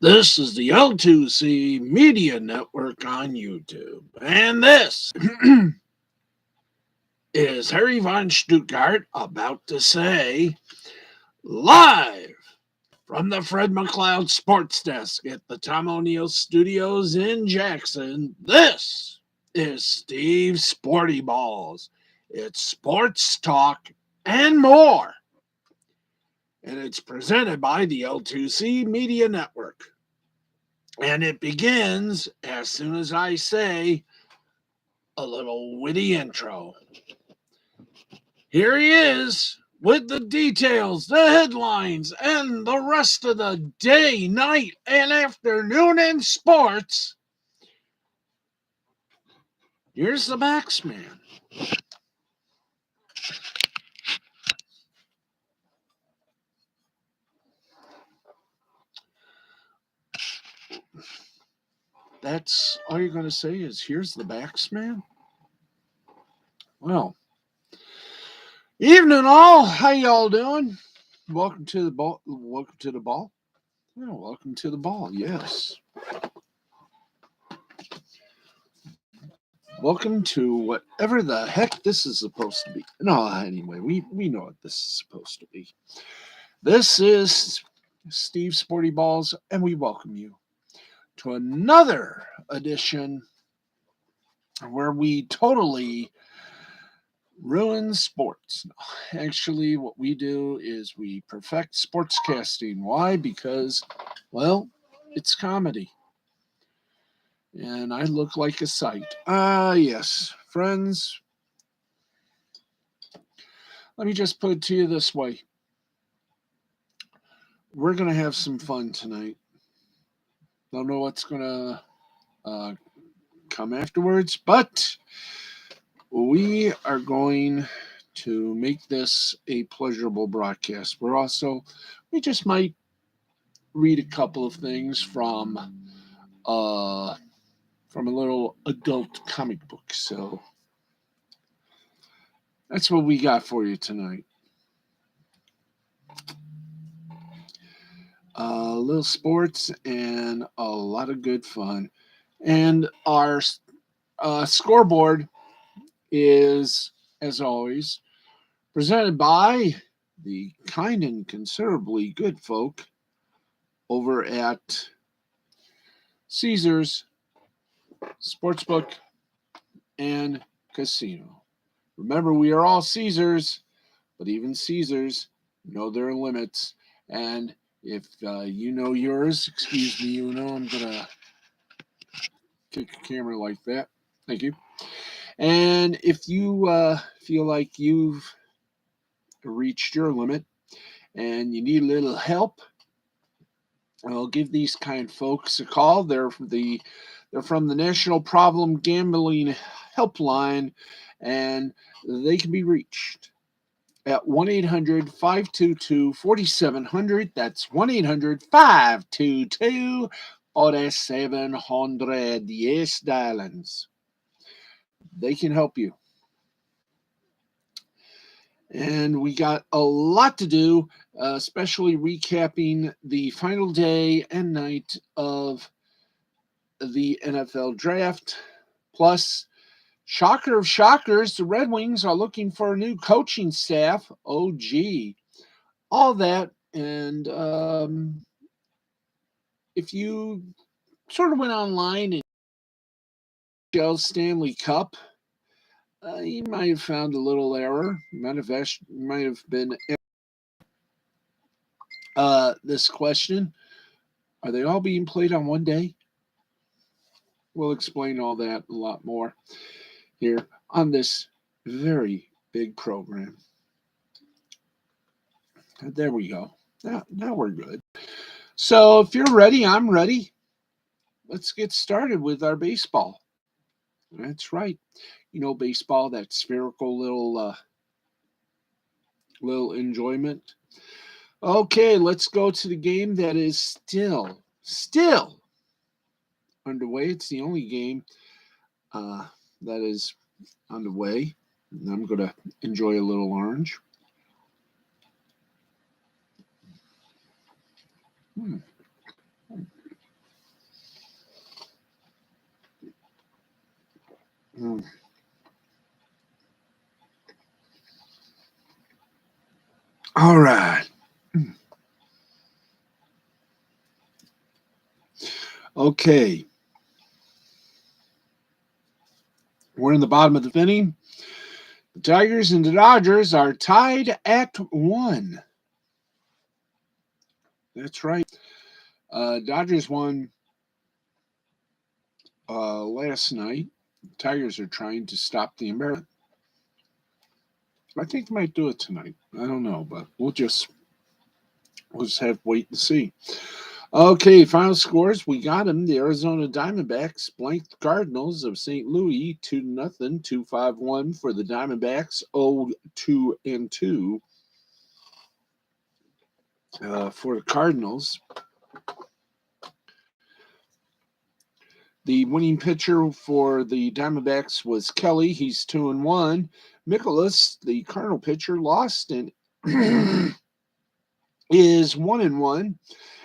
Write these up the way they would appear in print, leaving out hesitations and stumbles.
This is the L2C Media Network on YouTube. And this is Harry von Stuttgart about to say, live from the Fred McLeod Sports Desk at the Tom O'Neill Studios in Jackson. This is Steve Sporty Balls. It's sports talk and more. And it's presented by the L2C Media Network. And it begins as soon as I say a little witty intro. Here he is with the details, the headlines, and the rest of the day, night, and afternoon in sports. Here's the Max Man. That's all you're going to say is, here's the Max Man? Well, evening all. How y'all doing? Welcome to the ball. Welcome to the ball. Yeah, welcome to the ball. Yes. Welcome to whatever the heck this is supposed to be. No, anyway, we know what this is supposed to be. This is Steve Sporty Balls, and we welcome you to another edition where we totally ruin sports. Actually, what we do is we perfect sportscasting. Why? Because, well, it's comedy. And I look like a sight. Yes, friends. Let me just put it to you this way. We're going to have some fun tonight. Don't know what's going to come afterwards, but we are going to make this a pleasurable broadcast. We just might read a couple of things from a little adult comic book. So that's what we got for you tonight. A little sports and a lot of good fun. And our scoreboard is, as always, presented by the kind and considerably good folk over at Caesars Sportsbook and Casino. Remember, we are all Caesars, but even Caesars know their limits. And if you know yours, excuse me, I'm going to kick a camera like that. Thank you. And if you feel like you've reached your limit and you need a little help, I'll give these kind folks a call. They're from the National Problem Gambling Helpline, and they can be reached at 1-800-522-4700. That's 1-800-522-4700. Yes, darlings. They can help you. And we got a lot to do, especially recapping the final day and night of the NFL draft. Plus, shocker of shockers, the Red Wings are looking for a new coaching staff. Oh, gee. All that. And if you sort of went online and Shell Stanley Cup, you might have found a little error. Might have been this question. Are they all being played on one day? We'll explain all that and a lot more here on this very big program. There we go. Now we're good. So if you're ready, I'm ready. Let's get started with our baseball. That's right. You know, baseball, that spherical little enjoyment. Okay, let's go to the game that is still underway. It's the only game that is underway. And I'm going to enjoy a little orange. All right. Okay. We're in the bottom of the inning. The Tigers and the Dodgers are tied at 1. That's right. Dodgers won last night. Tigers are trying to stop the embarrassment. I think they might do it tonight. I don't know, but we'll just have to wait and see. Okay, final scores. We got them. The Arizona Diamondbacks blanked the Cardinals of St. Louis 2-0, 2-5-1 for the Diamondbacks, 0-2-2 for the Cardinals. The winning pitcher for the Diamondbacks was Kelly. He's 2-1. Mikolas, the Cardinal pitcher, lost and is 1-1.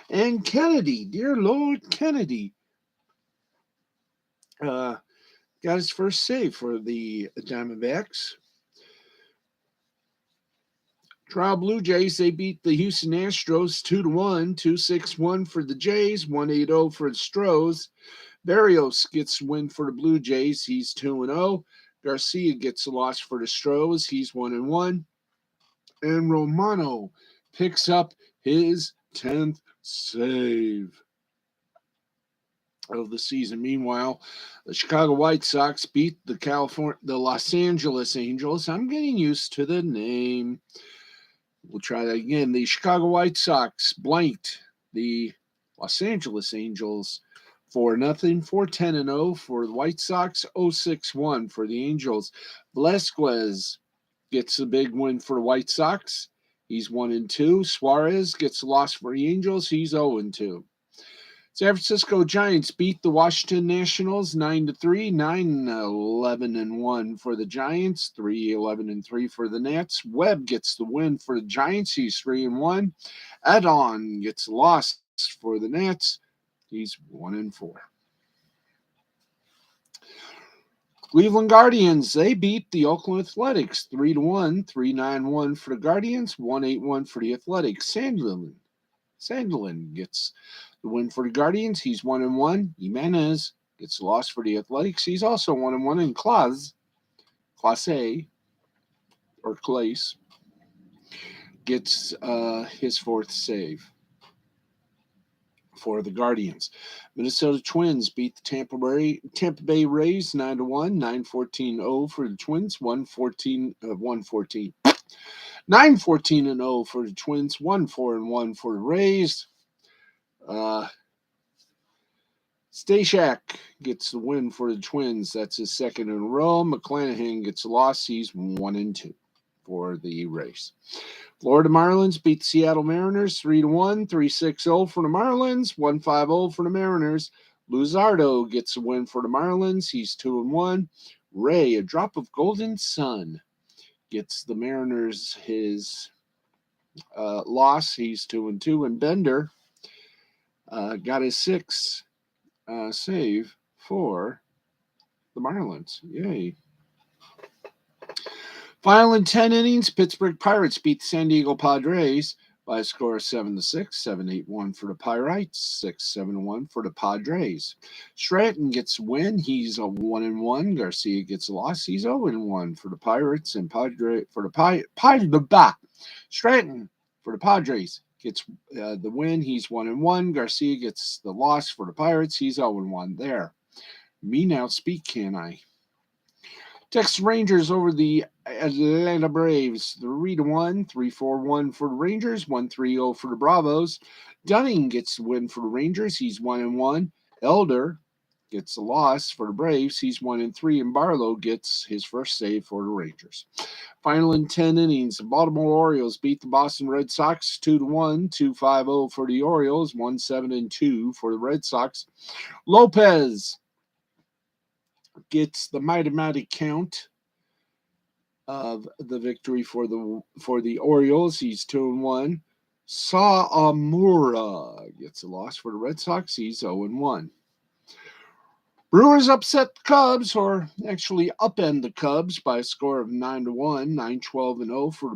And Kennedy, dear Lord Kennedy, got his first save for the Diamondbacks. Toronto Blue Jays, they beat the Houston Astros 2-1, 2-6-1 for the Jays, 1-8-0 for the Stros. Barrios gets the win for the Blue Jays. He's 2-0. Garcia gets the loss for the Stros. He's 1-1. And Romano picks up his 10th save of the season. Meanwhile, the Chicago White Sox beat the Los Angeles Angels. I'm getting used to the name. We'll try that again. The Chicago White Sox blanked the Los Angeles Angels 4-0, 4-10-0 for the White Sox, 0-6-1 for the Angels. Velasquez gets the big win for the White Sox. He's 1-2. Suarez gets the loss for the Angels. He's 0-2. San Francisco Giants beat the Washington Nationals 9-3, 9-11-1 for the Giants, 3-11-3 for the Nats. Webb gets the win for the Giants. He's 3-1. Adon gets the loss for the Nats. He's 1-4. Cleveland Guardians, they beat the Oakland Athletics 3-1, 3-9-1 for the Guardians, 1-8-1 for the Athletics. Sandlin gets the win for the Guardians. He's 1-1. Jimenez gets the loss for the Athletics. He's also 1-1. And Clase gets his 4th save for the Guardians. Minnesota Twins beat the Tampa Bay Rays 9-1, 9-14-0 for the Twins, 9-14-0 for the Twins, 1-4-1 for the Rays. Stashak gets the win for the Twins. That's his 2nd in a row. McClanahan gets a loss. He's 1-2 for the Rays. Florida Marlins beat the Seattle Mariners 3-1, 3-6-0 for the Marlins, 1-5-0 for the Mariners. Luzardo gets a win for the Marlins. He's 2-1. Ray, a drop of golden sun, gets the Mariners his loss. He's 2-2. And Bender got his 6th save for the Marlins. Yay. Final in 10 innings, Pittsburgh Pirates beat the San Diego Padres by a score of 7-6, 7-8-1 for the Pirates, 6-7-1 for the Padres. Stratton gets a win. He's a 1-1. Garcia gets a loss. He's 0-1 for the Pirates and Stratton for the Padres gets the win. He's 1-1. Garcia gets the loss for the Pirates. He's 0-1 there. Me now speak, can I? Texas Rangers over the Atlanta Braves, 3-1, 3-4-1 for the Rangers, 1-3-0 for the Bravos. Dunning gets the win for the Rangers. He's 1-1. Elder gets the loss for the Braves. He's 1-3, and Barlow gets his 1st save for the Rangers. Final in 10 innings, the Baltimore Orioles beat the Boston Red Sox 2-1, 2-5-0 for the Orioles, 1-7-2 for the Red Sox. Lopez gets the mighty count of the victory for the Orioles. He's 2-1. Sawamura gets a loss for the Red Sox. He's 0-1. Brewers upset the Cubs, or actually upend the Cubs by a score of 9-1, 9-12-0 for the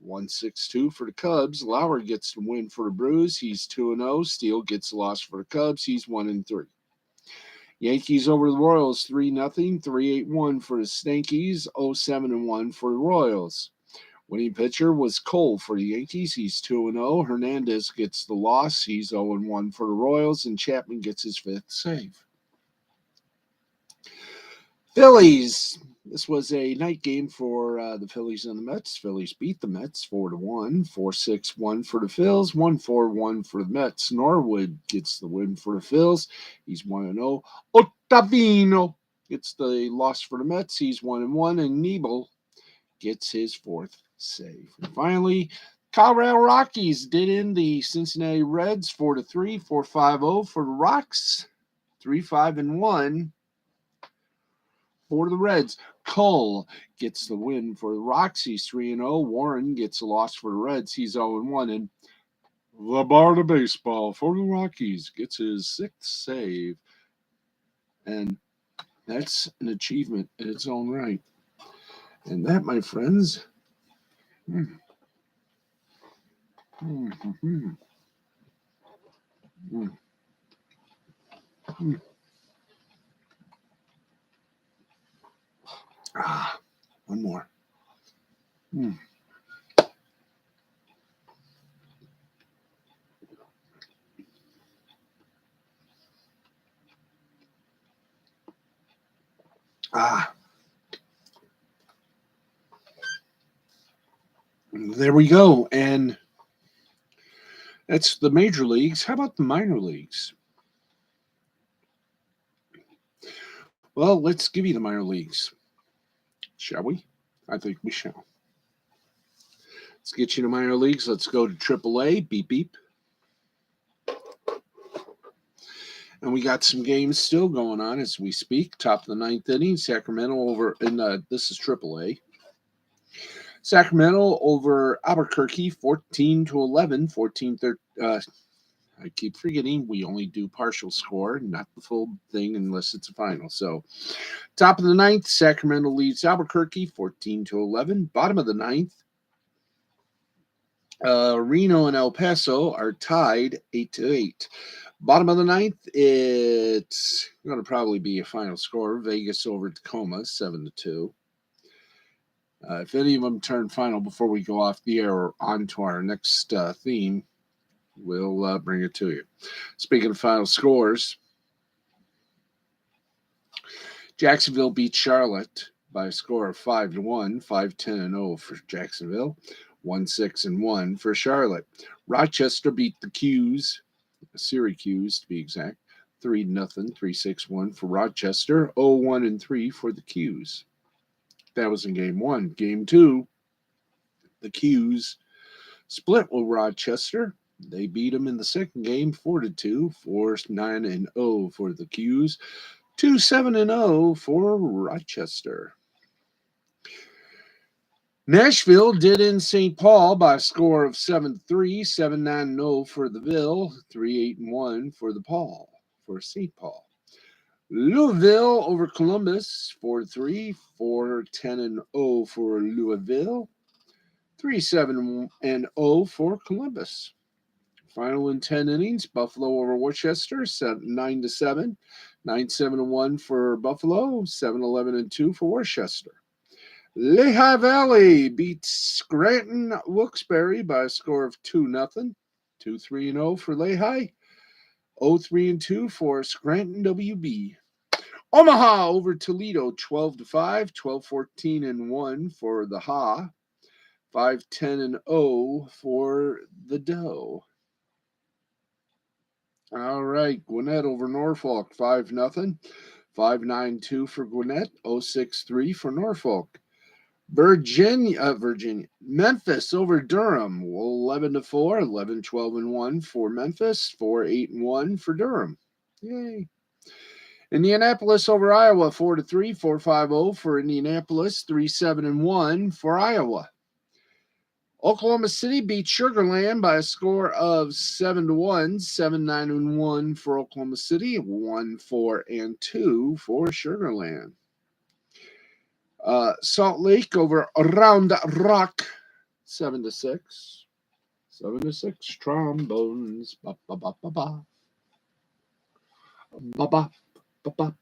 1-6-2 for the Cubs. Lauer gets the win for the Brews. He's 2-0. Steele gets the loss for the Cubs. He's 1-3. Yankees over the Royals 3-0. 3-8-1 for the Stankies. 0-7-1 for the Royals. Winning pitcher was Cole for the Yankees. He's 2-0. Hernandez gets the loss. He's 0-1 for the Royals. And Chapman gets his 5th save. Phillies. This was a night game for the Phillies and the Mets. Phillies beat the Mets 4-1, 4-6-1 for the Phils, 1-4-1 for the Mets. Norwood gets the win for the Phils. He's 1-0. Ottavino gets the loss for the Mets. He's 1-1, and Nebel gets his 4th save. And finally, Colorado Rockies did in the Cincinnati Reds 4-3, 4-5-0 for the Rocks, 3-5-1. For the Reds, Cole gets the win for the Rocks. He's 3-0. Warren gets a loss for the Reds. He's 0-1. And LaBarda Baseball for the Rockies gets his 6th save. And that's an achievement in its own right. And that, my friends, one more. There we go. And that's the major leagues. How about the minor leagues? Well, let's give you the minor leagues. Shall we? I think we shall. Let's get you to minor leagues. Let's go to AAA. Beep, beep. And we got some games still going on as we speak. Top of the 9th inning. Sacramento over, and this is AAA. Sacramento over Albuquerque, 14-11. 14-13. I keep forgetting we only do partial score, not the full thing unless it's a final. So, top of the 9th, Sacramento leads Albuquerque 14-11. Bottom of the 9th, Reno and El Paso are tied 8-8. Bottom of the 9th, it's going to probably be a final score. Vegas over Tacoma 7-2. If any of them turn final before we go off the air or on to our next theme, we'll bring it to you. Speaking of final scores, Jacksonville beat Charlotte by a score of 5-1, 5-10-0 for Jacksonville, 1-6-1 for Charlotte. Rochester beat the Qs, Syracuse to be exact, 3-0, 3-6-1 for Rochester, 0-1-3 for the Qs. That was in game 1. Game 2, the Qs split with Rochester. They beat them in the second game 4-2, 4-9-0 for the Qs, 2-7-0 for Rochester. Nashville did in St. Paul by a score of 7-3, 7-9-0 for the Ville, 3-8-1 for the Paul, for St. Paul. Louisville over Columbus, 4-3, 4-10-0 for Louisville, 3-7-0 for Columbus. Final in 10 innings, Buffalo over Worcester, 9-7, 9-7-1 for Buffalo, 7-11-2 for Worcester. Lehigh Valley beats Scranton Wilkes-Barre by a score of 2-0, 2-3-0 for Lehigh, 0-3-2 for Scranton WB. Omaha over Toledo, 12-5, 12-14-1 for the Ha, 5-10-0 for the Doe. All right, Gwinnett over Norfolk, 5-0, 5-9-2 for Gwinnett, 0-6-3 for Norfolk. Virginia, Memphis over Durham, 11-4, 11-12-1 for Memphis, 4-8-1 for Durham. Yay. Indianapolis over Iowa, 4-3, 4-5-0 for Indianapolis, 3-7-1 for Iowa. Oklahoma City beat Sugar Land by a score of 7-1, 7-9-1 for Oklahoma City, 1-4-2 for Sugar Land. Salt Lake over Round Rock, 7-6. 7-6. Trombones. Ba ba ba ba ba. Ba ba ba ba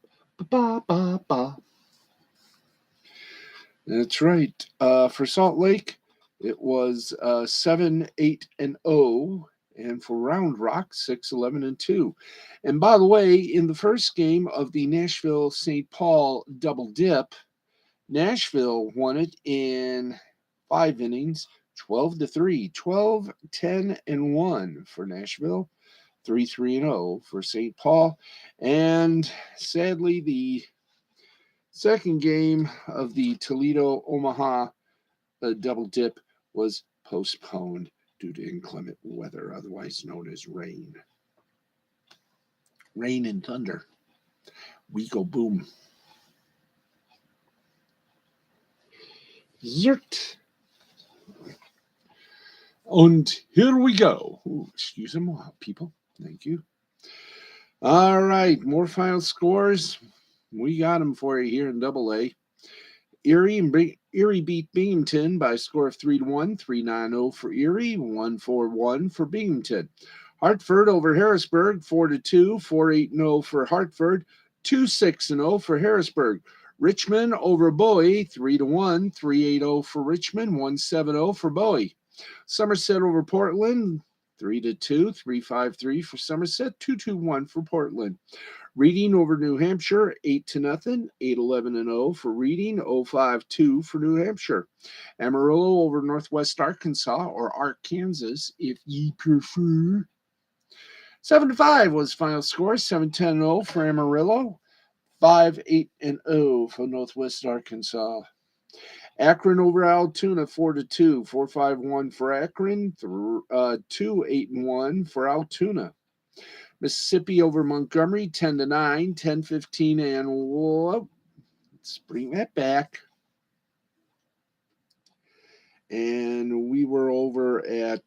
ba ba ba. That's right. For Salt Lake, it was 7-8-0, and for Round Rock, 6-11-2. And by the way, in the first game of the Nashville St. Paul double dip, Nashville won it in 5 innings, 12-3, 12-10-1 for Nashville, 3-3-0 for St. Paul, and sadly the second game of the Toledo Omaha double dip was postponed due to inclement weather, otherwise known as rain. Rain and thunder. We go boom. Zert. And here we go. Ooh, excuse them, people. Thank you. All right, more final scores. We got them for you here in Double A. Erie beat Binghamton by a score of 3-1, 3-9-0 for Erie, 1-4-1 for Binghamton. Hartford over Harrisburg, 4-2, 4-8-0 for Hartford, 2-6-0 for Harrisburg. Richmond over Bowie, 3-1, 3-8-0 for Richmond, 1-7-0 for Bowie. Somerset over Portland, 3-2, 3-5-3 for Somerset, 2-2-1 for Portland. Reading over New Hampshire, 8-0, 8-11-0 for Reading, 0-5-2 for New Hampshire. Amarillo over Northwest Arkansas, or Arkansas, if ye prefer. 7-5 was final score, 7-10-0 for Amarillo, 5-8-0 for Northwest Arkansas. Akron over Altoona, 4-2, 4-5-1 for Akron, 2-8-1 for Altoona. Mississippi over Montgomery, 10-9, 10-15, and whoa, let's bring that back. And we were over at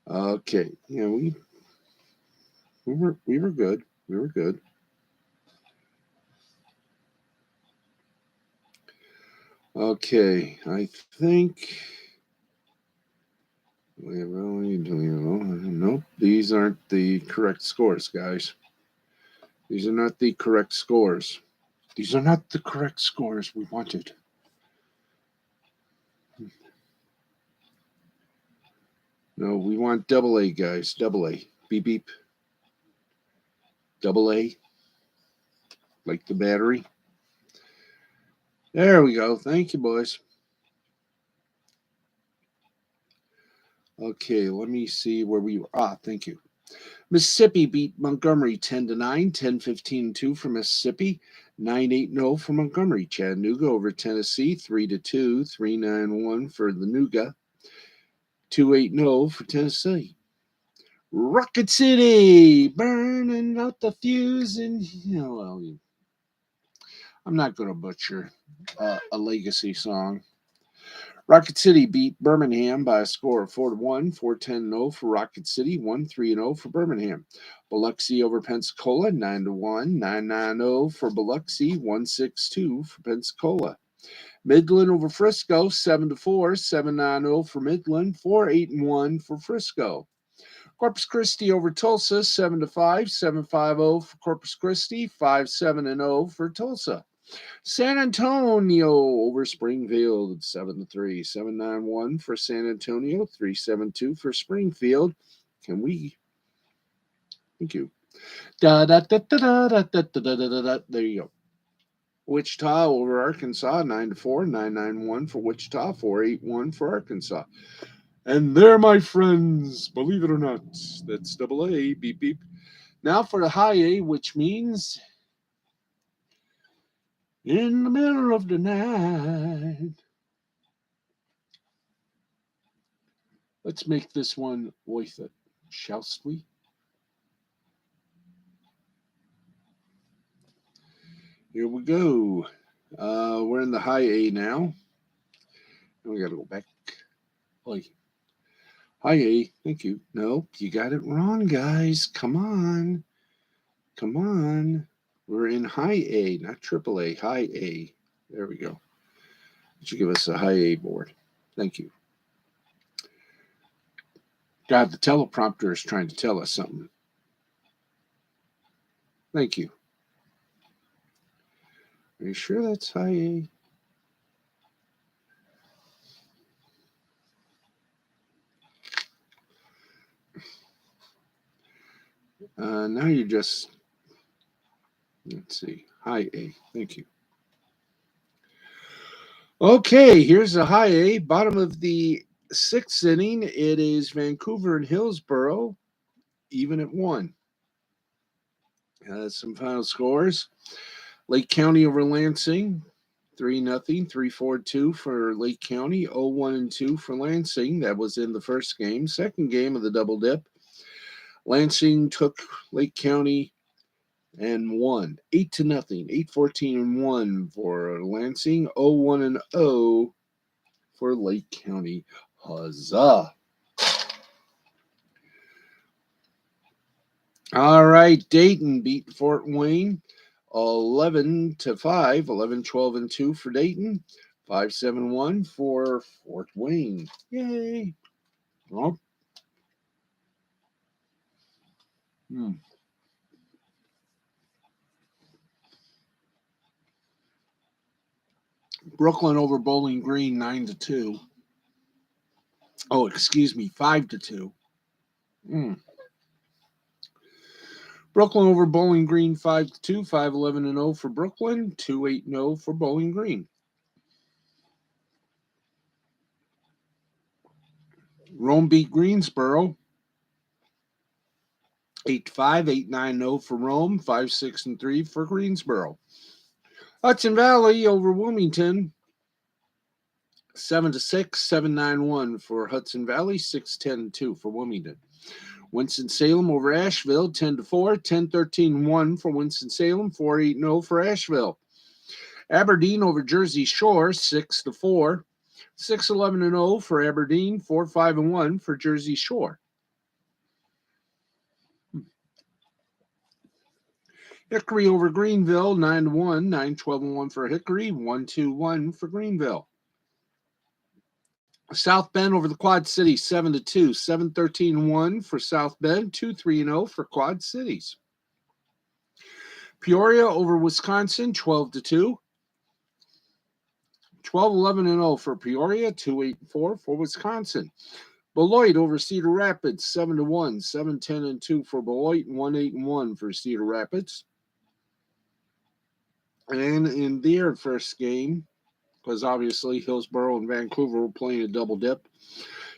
okay, yeah, we were good. We were good. Okay, I think. Nope, these aren't the correct scores, guys. These are not the correct scores. These are not the correct scores we wanted. No, we want double A, guys. Double A. Beep, beep. Double A. Like the battery. There we go. Thank you, boys. Okay, let me see where we were. Thank you. Mississippi beat Montgomery 10-9, 10-15-2 for Mississippi, 9-8-0 for Montgomery. Chattanooga over Tennessee, 3-2, 3-9-1 for the Nuga, 2-8-0 for Tennessee. Rocket City burning out the fuse, and I'm not going to butcher a legacy song. Rocket City beat Birmingham by a score of 4-1, 4-10-0 for Rocket City, 1-3-0 for Birmingham. Biloxi over Pensacola, 9-1, 9-9-0 for Biloxi, 1-6-2 for Pensacola. Midland over Frisco, 7-4, 7-9-0 for Midland, 4-8-1 for Frisco. Corpus Christi over Tulsa, 7-5, 7-5-0 for Corpus Christi, 5-7-0 for Tulsa. San Antonio over Springfield, 7-3, 7-9-1 for San Antonio, 3-7-2 for Springfield. Can we? Thank you. There you go. Wichita over Arkansas, 9-4, 9-9-1 for Wichita, 4-8-1 for Arkansas. And there, my friends, believe it or not, that's double A, beep, beep. Now for the high A, which means in the middle of the night. Let's make this one worth it, shall we? Here we go. We're in the high A now. We got to go back. High A, thank you. Nope, you got it wrong, guys. Come on. Come on. We're in high A, not triple A, high A. There we go. Would you give us a high A board? Thank you. God, the teleprompter is trying to tell us something. Thank you. Are you sure that's high A? Now you're just, let's see, high A. Thank you. Okay, here's a high A. Bottom of the sixth inning. It is Vancouver and Hillsborough, even at 1. Some final scores. Lake County over Lansing, 3-0, 3-4-2 for Lake County, 0-1-2 for Lansing. That was in the first game. Second game of the double dip. Lansing took Lake County and won 8-0, 8-14-1 for Lansing, 0-1-0 for Lake County. Huzzah! All right, Dayton beat Fort Wayne 11-5, 11-12-2 for Dayton, 5-7-1 for Fort Wayne. Yay! Well, Brooklyn over Bowling Green 9-2. Oh, excuse me, 5-2. Brooklyn over Bowling Green 5-2, 5-11-0 for Brooklyn, 2-8-0 for Bowling Green. Rome beat Greensboro 8-5, 8-9-0 for Rome, 5-6-3 for Greensboro. Hudson Valley over Wilmington 7-6, 7-9-1 for Hudson Valley, 6-10-2 for Wilmington. Winston-Salem over Asheville 10-4, 10-13-1 for Winston-Salem, 4-8-0 for Asheville. Aberdeen over Jersey Shore 6-4, 6-11-0 for Aberdeen, 4-5-1 for Jersey Shore. Hickory over Greenville 9-1, 9-12-1 for Hickory, 1-2-1 for Greenville. South Bend over the Quad Cities 7-2, 7-13-1 for South Bend, 2-3-0 for Quad Cities. Peoria over Wisconsin 12-2, 12-11-0 for Peoria, 2-8-4 for Wisconsin. Beloit over Cedar Rapids 7-1, 7-10-2 for Beloit, 1-8-1 for Cedar Rapids. And in their first game, because obviously Hillsborough and Vancouver were playing a double dip,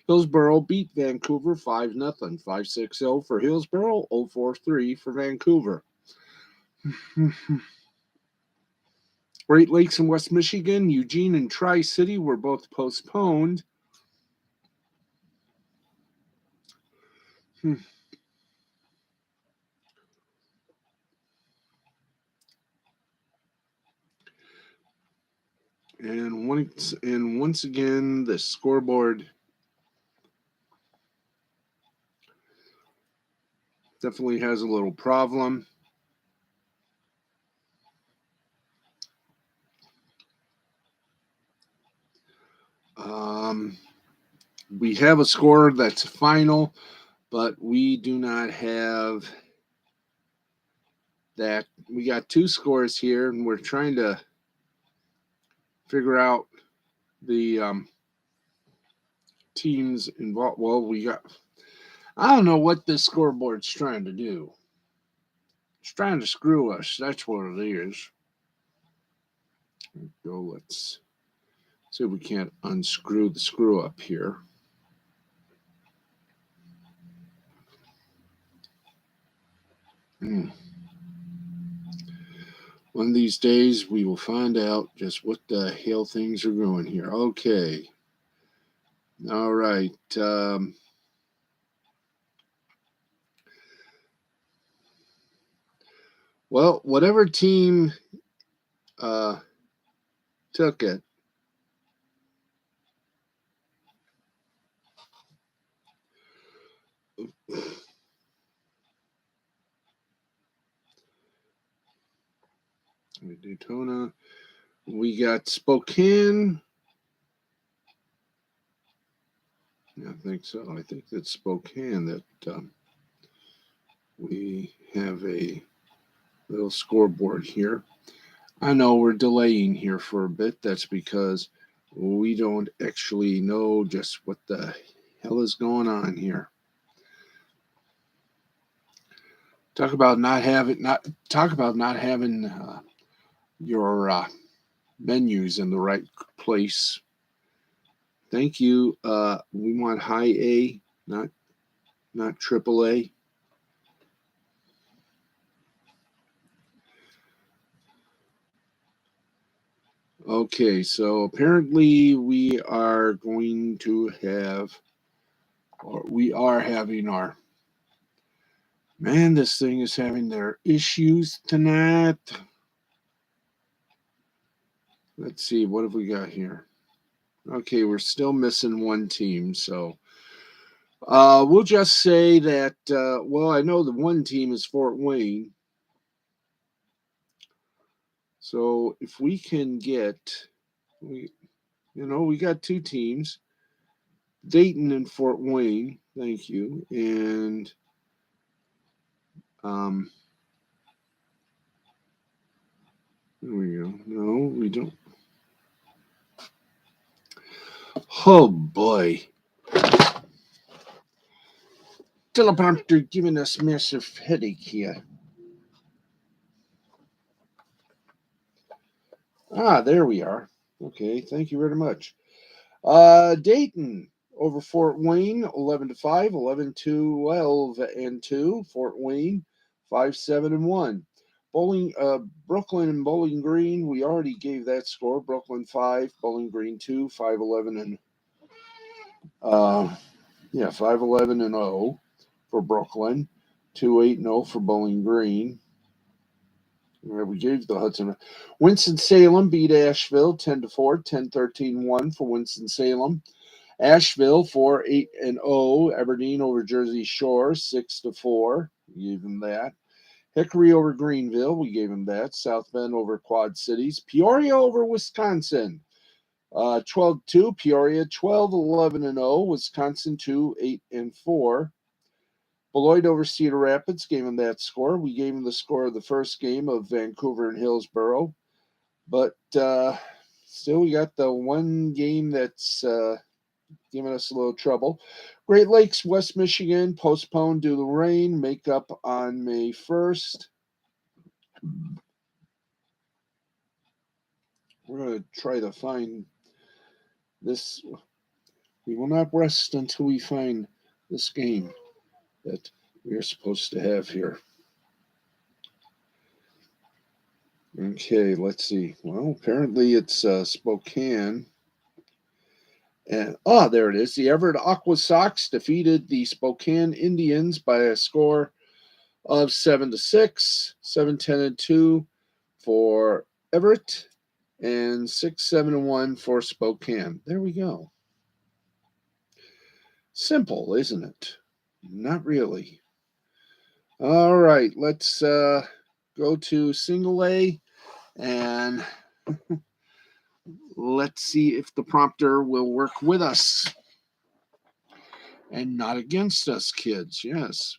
Hillsborough beat Vancouver 5-0, 5-6-0 for Hillsborough, 0-4-3 for Vancouver. Great Lakes in West Michigan, Eugene and Tri-City were both postponed. And once again, the scoreboard definitely has a little problem. We have a score that's final, but we do not have that. We got two scores here, and we're trying to figure out the teams involved. Well, I don't know what this scoreboard's trying to do. It's trying to screw us. That's what it is. So let's see if we can't unscrew the screw up here. One of these days, we will find out just what the hell things are going here. Okay. All right. Well, whatever team took it, Daytona. We got Spokane Yeah, I think so. I think that's Spokane that we have a little scoreboard here. I know we're delaying here for a bit. That's because we don't actually know just what the hell is going on here. Talk about not having your menus in the right place. Thank you. We want high A, not triple A. Okay, so apparently we are going to have, or we are having our, man, this thing is having their issues tonight. Let's see, what have we got here? Okay, we're still missing one team, so we'll just say that, well, I know the one team is Fort Wayne. So if we can get, we got two teams, Dayton and Fort Wayne. Thank you. And there we go. No, we don't. Oh boy. Teleprompter giving us massive headache here. There we are. Okay, thank you very much. Dayton over Fort Wayne, 11-5, 11-12 and 2. Fort Wayne, 5-7-1. Brooklyn and Bowling Green, we already gave that score. Brooklyn 5, Bowling Green 2, 5-11 and 5-11 and 0 for Brooklyn, 2-8-0 for Bowling Green. We gave the Hudson. Winston-Salem beat Asheville 10-4, 10-13-1 for Winston-Salem. Asheville 4-8-0. Aberdeen over Jersey Shore 6-4. We gave them that. Hickory over Greenville. We gave them that. South Bend over Quad Cities. Peoria over Wisconsin. 12-2. Peoria 12-11-0. Wisconsin 2-8-4. Beloit over Cedar Rapids, gave him that score. We gave him the score of the first game of Vancouver and Hillsborough. But still, we got the one game that's giving us a little trouble. Great Lakes, West Michigan, postponed due to rain. Make up on May 1st. We're going to try to find this. We will not rest until we find this game that we are supposed to have here. Okay, let's see. Well, apparently it's Spokane. And there it is. The Everett Aqua Sox defeated the Spokane Indians by a score of 7-6, 7-10-2 for Everett, and 6-7-1 for Spokane. There we go. Simple, isn't it? Not really. All right, let's go to single A and let's see if the prompter will work with us and not against us, kids. Yes.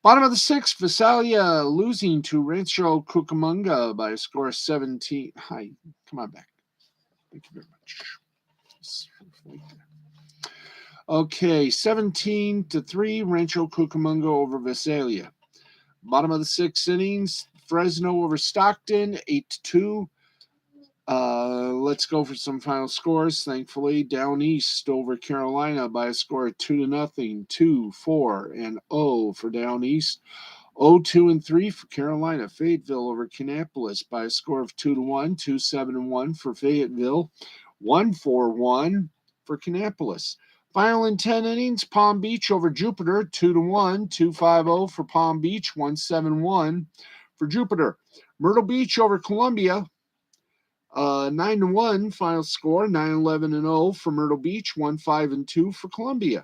Bottom of the sixth, Visalia losing to Rancho Cucamonga by a score of 17. Hi, come on back. Thank you very much. Okay, 17-3, Rancho Cucamonga over Visalia. Bottom of the sixth innings, Fresno over Stockton, 8-2. Let's go for some final scores. Thankfully, Down East over Carolina by a score of 2-0, 2, 4, and 0 for Down East. 0-2-3 for Carolina. Fayetteville over Kannapolis by a score of 2-1, 2-7-1 for Fayetteville. 1-4-1 for Kannapolis. Final in 10 innings, Palm Beach over Jupiter, 2-1, 2-5-0 for Palm Beach, 1-7-1 for Jupiter. Myrtle Beach over Columbia, 9-1 final score, 9-11-0 for Myrtle Beach, 1-5-2 for Columbia.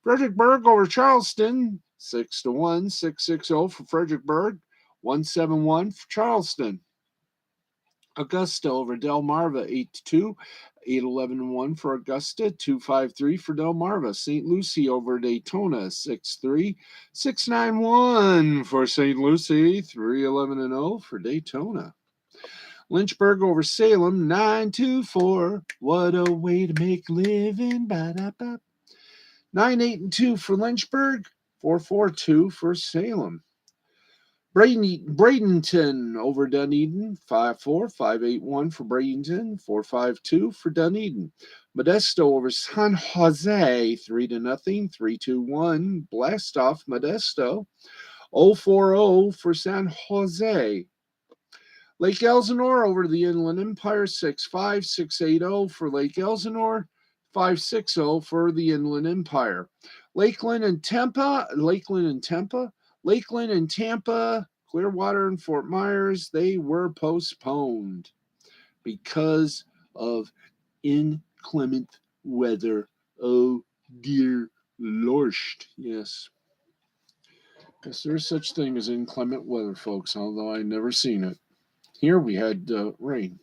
Fredericksburg over Charleston, 6-1, 6-6-0 for Fredericksburg, 1-7-1 for Charleston. Augusta over Delmarva 8-2. 8-11-1 for Augusta, 2-5-3 for Delmarva. St. Lucie over Daytona, 6-3. 6-9-1 for St. Lucie, 3-11-0 for Daytona. Lynchburg over Salem, 9-4. What a way to make a living. 9-8-2 for Lynchburg, 4-4-2 for Salem. Bradenton over Dunedin, 5-4, 5-8-1 for Bradenton, 4-5-2 for Dunedin. Modesto over San Jose, 3-0, 3-2-1. Blast off Modesto, 0-4-0 for San Jose. Lake Elsinore over the Inland Empire, 6-5, 6-8-0 for Lake Elsinore, 5-6-0 for the Inland Empire. Lakeland and Tampa, Clearwater and Fort Myers, they were postponed because of inclement weather. Oh dear Lord. Yes. Yes, there's such thing as inclement weather, folks, although I've never seen it. Here we had rain.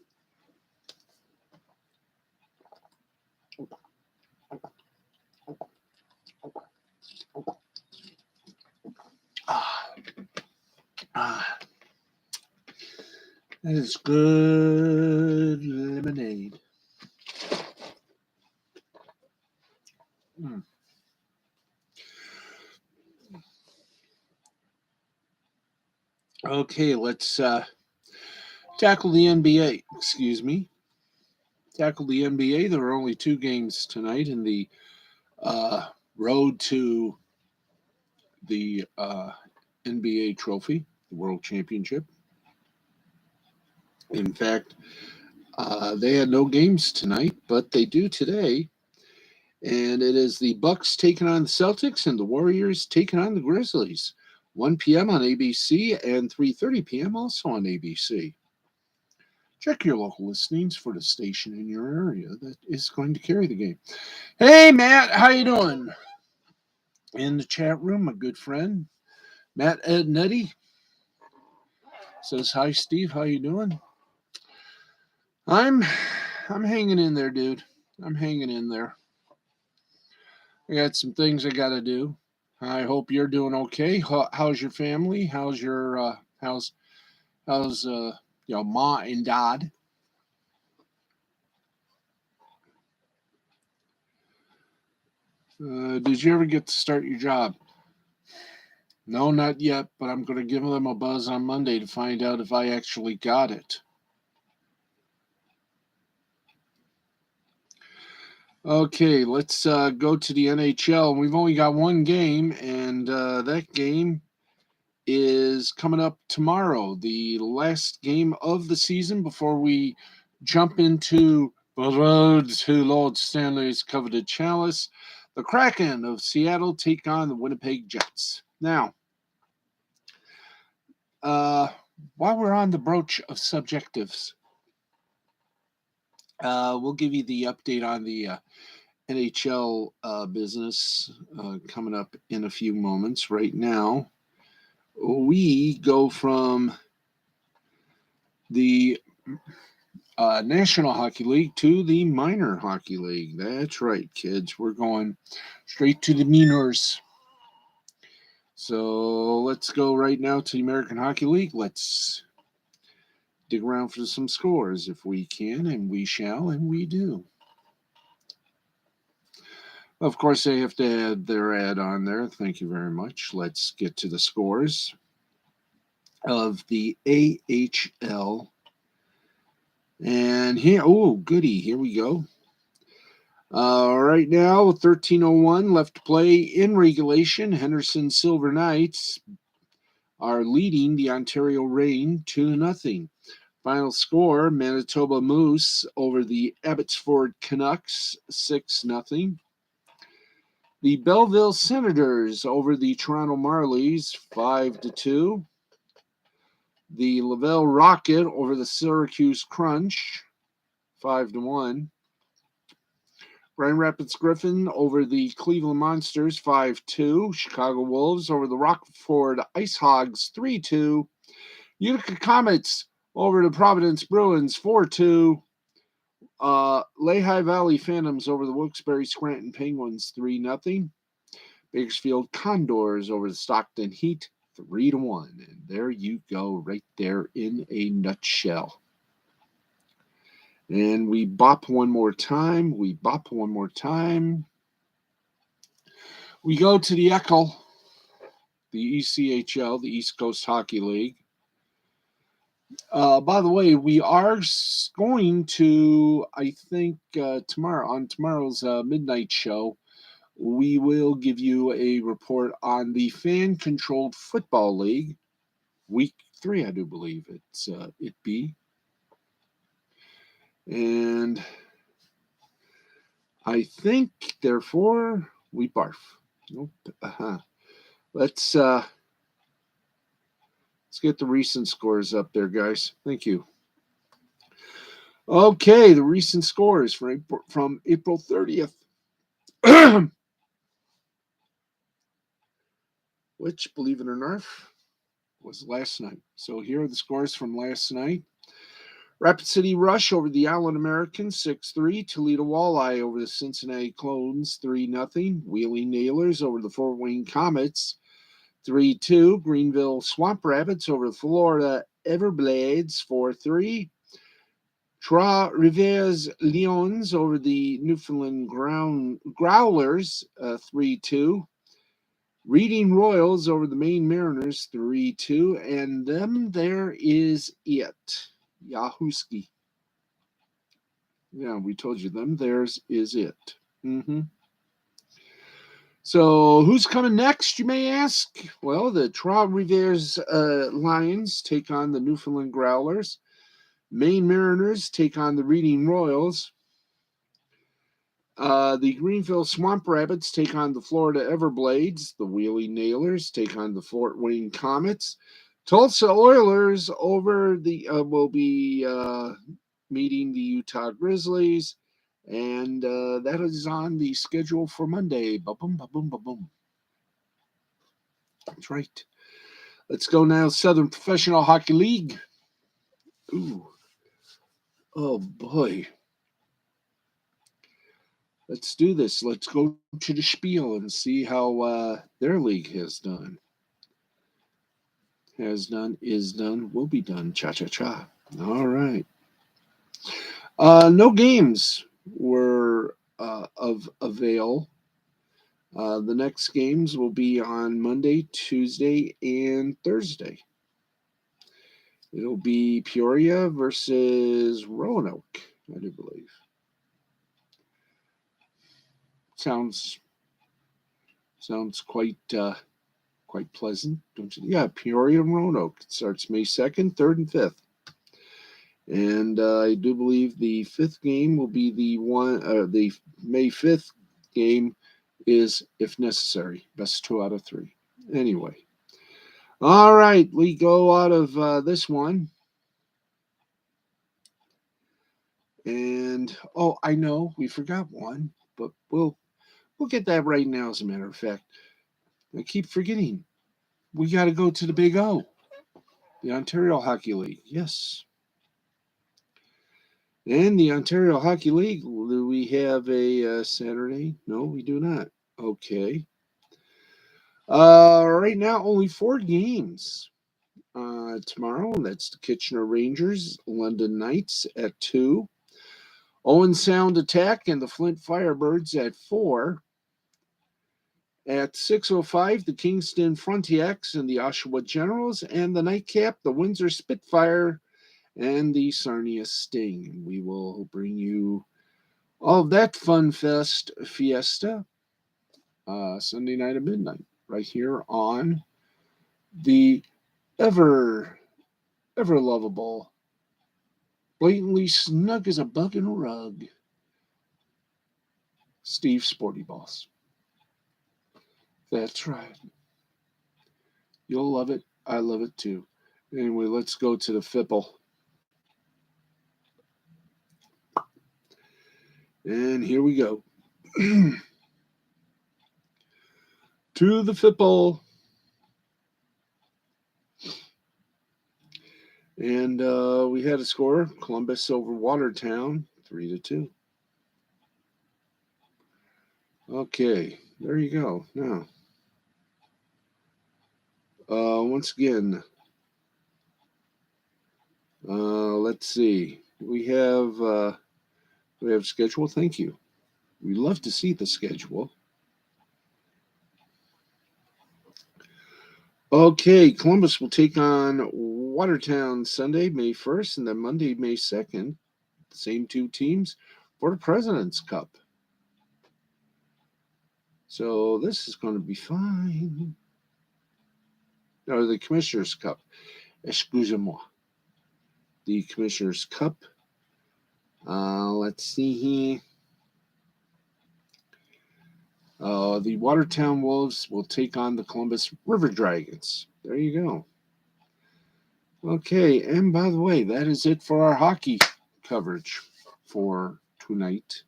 That is good lemonade. Okay, let's tackle the NBA. Tackle the NBA. There are only 2 games tonight in the road to the NBA trophy, the World Championship. In fact, they had no games tonight, but they do today. And it is the Bucks taking on the Celtics and the Warriors taking on the Grizzlies. 1 p.m. on ABC and 3:30 p.m. also on ABC. Check your local listings for the station in your area that is going to carry the game. Hey, Matt, how you doing? In the chat room, my good friend, Matt Ed Nettie says, hi, Steve, how you doing? I'm hanging in there, dude. I'm hanging in there. I got some things I got to do. I hope you're doing okay. How's your family? How's your how's your ma and dad? Did you ever get to start your job? No, not yet, but I'm going to give them a buzz on Monday to find out if I actually got it. Okay, let's go to the NHL. We've only got one game, and that game is coming up tomorrow, the last game of the season before we jump into the road to Lord Stanley's coveted chalice. The Kraken of Seattle take on the Winnipeg Jets. Now, while we're on the broach of subjectives, we'll give you the update on the NHL business coming up in a few moments. Right now, we go from the National Hockey League to the Minor Hockey League. That's right, kids. We're going straight to the minors. So let's go right now to the American Hockey League. Let's dig around for some scores if we can, and we shall, and we do. Of course, they have to add their ad on there. Thank you very much. Let's get to the scores of the AHL. And here, oh, goody, here we go. Right now, 13:01 left to play in regulation. Henderson Silver Knights are leading the Ontario Reign 2-0. Final score, Manitoba Moose over the Abbotsford Canucks 6-0. The Belleville Senators over the Toronto Marlies 5-2. The Laval Rocket over the Syracuse Crunch 5-1. Grand Rapids Griffin over the Cleveland Monsters 5-2. Chicago Wolves over the Rockford Ice Hogs 3-2. Utica Comets over the Providence Bruins 4-2. Lehigh Valley Phantoms over the Wilkes-Barre Scranton Penguins 3-0. Bakersfield Condors over the Stockton Heat 3-1. And there you go, right there in a nutshell. And we bop one more time. We go to the ECHL, the ECHL, the East Coast Hockey League. By the way, we are going to, I think, tomorrow's midnight show, we will give you a report on the fan-controlled football league, week 3, I do believe it be. And I think, therefore, we barf. Nope. Let's get the recent scores up there, guys. Thank you. Okay, the recent scores from April 30th. Which, believe it or not, was last night. So here are the scores from last night. Rapid City Rush over the Allen Americans 6-3. Toledo Walleye over the Cincinnati Clones 3-0. Wheeling Nailers over the Fort Wayne Comets 3-2. Greenville Swamp Rabbits over the Florida Everblades 4-3. Trois-Rivières Lions over the Newfoundland Growlers 3-2. Reading Royals over the Maine Mariners 3-2. And there is it. Yahooski. Yeah, we told you theirs is it. So who's coming next, you may ask? Well, the Trois-Rivières Lions take on the Newfoundland Growlers. Maine Mariners take on the Reading Royals. The Greenville Swamp Rabbits take on the Florida Everblades. The Wheeling Nailers take on the Fort Wayne Comets. Tulsa Oilers will be meeting the Utah Grizzlies, and that is on the schedule for Monday. Ba-boom, ba-boom, ba-boom. That's right. Let's go now, Southern Professional Hockey League. Ooh. Oh, boy. Let's do this. Let's go to the spiel and see how their league has done. Has done, is done, will be done. Cha-cha-cha. All right. No games were of avail. The next games will be on Monday, Tuesday, and Thursday. It'll be Peoria versus Roanoke, I do believe. Sounds quite pleasant, don't you? Yeah, Peoria and Roanoke. It starts May 2nd, 3rd, and 5th. And I do believe the 5th game will be the May 5th game is, if necessary, best 2 out of 3. Anyway. All right, we go out of this one. And, I know we forgot one, but we'll get that right now, as a matter of fact. I keep forgetting. We got to go to the Big O, the Ontario Hockey League. Yes. And the Ontario Hockey League, do we have a Saturday? No, we do not. Okay. Right now, only 4 games. Tomorrow, that's the Kitchener Rangers, London Knights at 2. Owen Sound Attack and the Flint Firebirds at 4. At 6:05, the Kingston Frontiacs and the Oshawa Generals, and the nightcap, the Windsor Spitfire and the Sarnia Sting. We will bring you all of that fun fiesta Sunday night at midnight, right here on the ever lovable, blatantly snug as a bug in a rug, Steve Sporty Boss. That's right. You'll love it. I love it too. Anyway, let's go to the Fipple. And here we go. To the Fipple. And we had a score: Columbus over Watertown, 3-2. Okay, there you go. Now, once again, let's see. We have schedule. Thank you. We love to see the schedule. Okay, Columbus will take on Watertown Sunday, May 1st, and then Monday, May 2nd. The same two teams for the President's Cup. So this is going to be fine. Or the Commissioner's Cup. Excusez-moi. The Commissioner's Cup. Let's see here. The Watertown Wolves will take on the Columbus River Dragons. There you go. Okay, and by the way, that is it for our hockey coverage for tonight.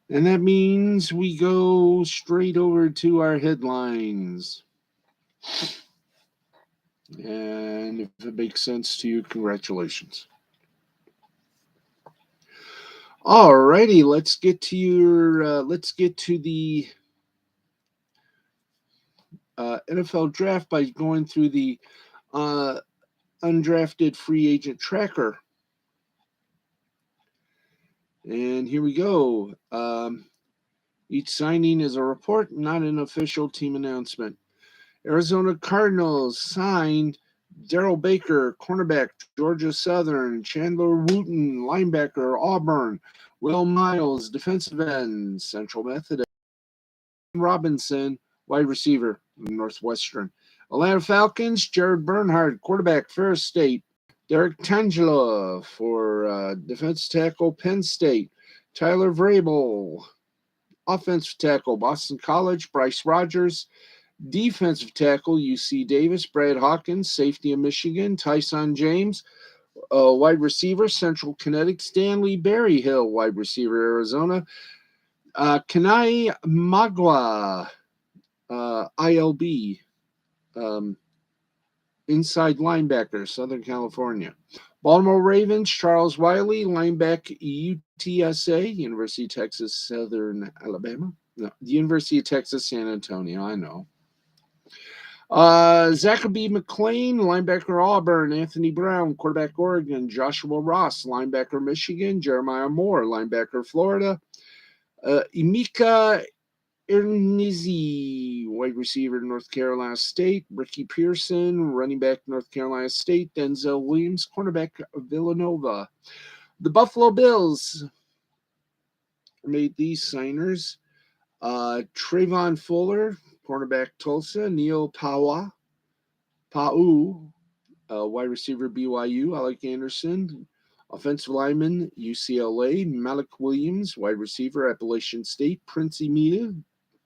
And that means we go straight over to our headlines. And if it makes sense to you, congratulations. Alrighty, let's get to the NFL draft by going through the undrafted free agent tracker. And here we go. Each signing is a report, not an official team announcement. Arizona Cardinals signed Daryl Baker, cornerback, Georgia Southern; Chandler Wooten, linebacker, Auburn; Will Miles, defensive end, Central Methodist; Robinson, wide receiver, Northwestern. Atlanta Falcons, Jared Bernhardt, quarterback, Ferris State; Derek Tangela for defensive tackle, Penn State; Tyler Vrabel, offensive tackle, Boston College; Bryce Rogers, defensive tackle, UC Davis; Brad Hawkins, safety of Michigan; Tyson James, wide receiver, Central Connecticut; Stanley Berryhill, wide receiver, Arizona; Kanai Magua, ILB, inside linebacker, Southern California. Baltimore Ravens, Charles Wiley, linebacker, UTSA, University of Texas, Southern Alabama. No, the University of Texas, San Antonio, I know. Zachary McClain, linebacker, Auburn; Anthony Brown, quarterback, Oregon; Joshua Ross, linebacker, Michigan; Jeremiah Moore, linebacker, Florida; Emeka Ernizzi, wide receiver, North Carolina State; Ricky Pearson, running back, North Carolina State; Denzel Williams, cornerback, Villanova. The Buffalo Bills made these signers: Trayvon Fuller, cornerback, Tulsa; Neil Pau, wide receiver, BYU; Alec Anderson, offensive lineman, UCLA; Malik Williams, wide receiver, Appalachian State; Prince Emile,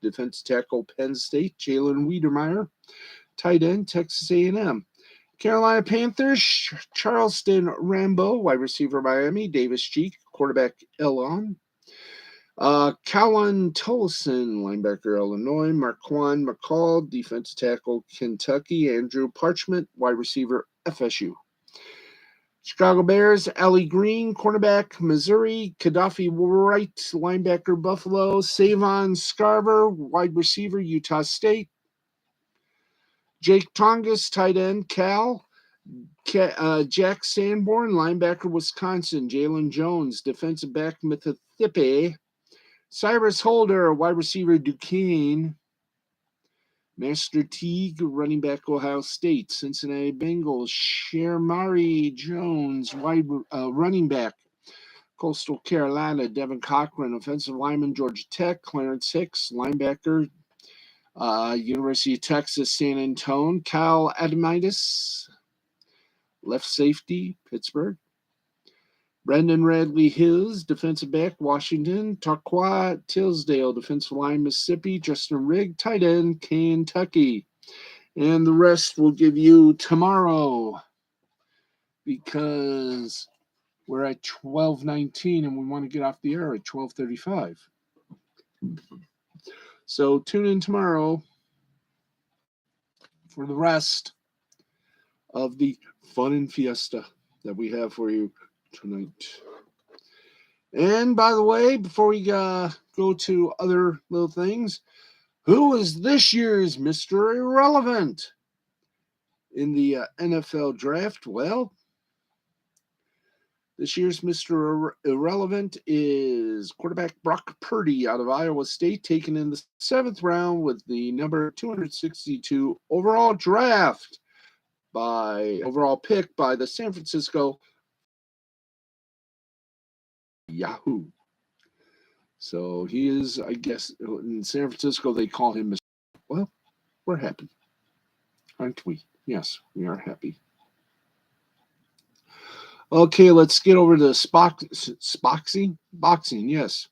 defensive tackle, Penn State; Jalen Wiedemeyer, tight end, Texas A&M. Carolina Panthers, Charleston Rambo, wide receiver, Miami; Davis Cheek, quarterback, Elon; Callan Tolson, linebacker, Illinois; Marquand McCall, defensive tackle, Kentucky; Andrew Parchment, wide receiver, FSU. Chicago Bears, Ali Green, cornerback, Missouri; Gaddafi Wright, linebacker, Buffalo; Savon Scarver, wide receiver, Utah State; Jake Tongas, tight end, Cal; Jack Sanborn, linebacker, Wisconsin; Jalen Jones, defensive back, Mississippi; Cyrus Holder, wide receiver, Duquesne; Master Teague, running back, Ohio State; Cincinnati Bengals, Shermari Jones, running back, Coastal Carolina; Devin Cochran, offensive lineman, Georgia Tech; Clarence Hicks, linebacker, University of Texas, San Antonio; Kyle Adamitis, left safety, Pittsburgh; Brendan Radley Hills, defensive back, Washington; Taqua Tisdale, defensive line, Mississippi; Justin Rigg, tight end, Kentucky. And the rest we'll give you tomorrow, because we're at 12:19 and we want to get off the air at 12:35. So tune in tomorrow for the rest of the fun and fiesta that we have for you tonight. And by the way, before we go to other little things, who is this year's Mr. Irrelevant in the NFL draft? Well, this year's Mr. Irrelevant is quarterback Brock Purdy out of Iowa State, taken in the 7th round with the number 262 overall pick by the San Francisco Yahoo. So he is, I guess, in San Francisco they call him Mr. Well, we're happy, aren't we? Yes, we are happy. Okay, let's get over to boxing. Yes.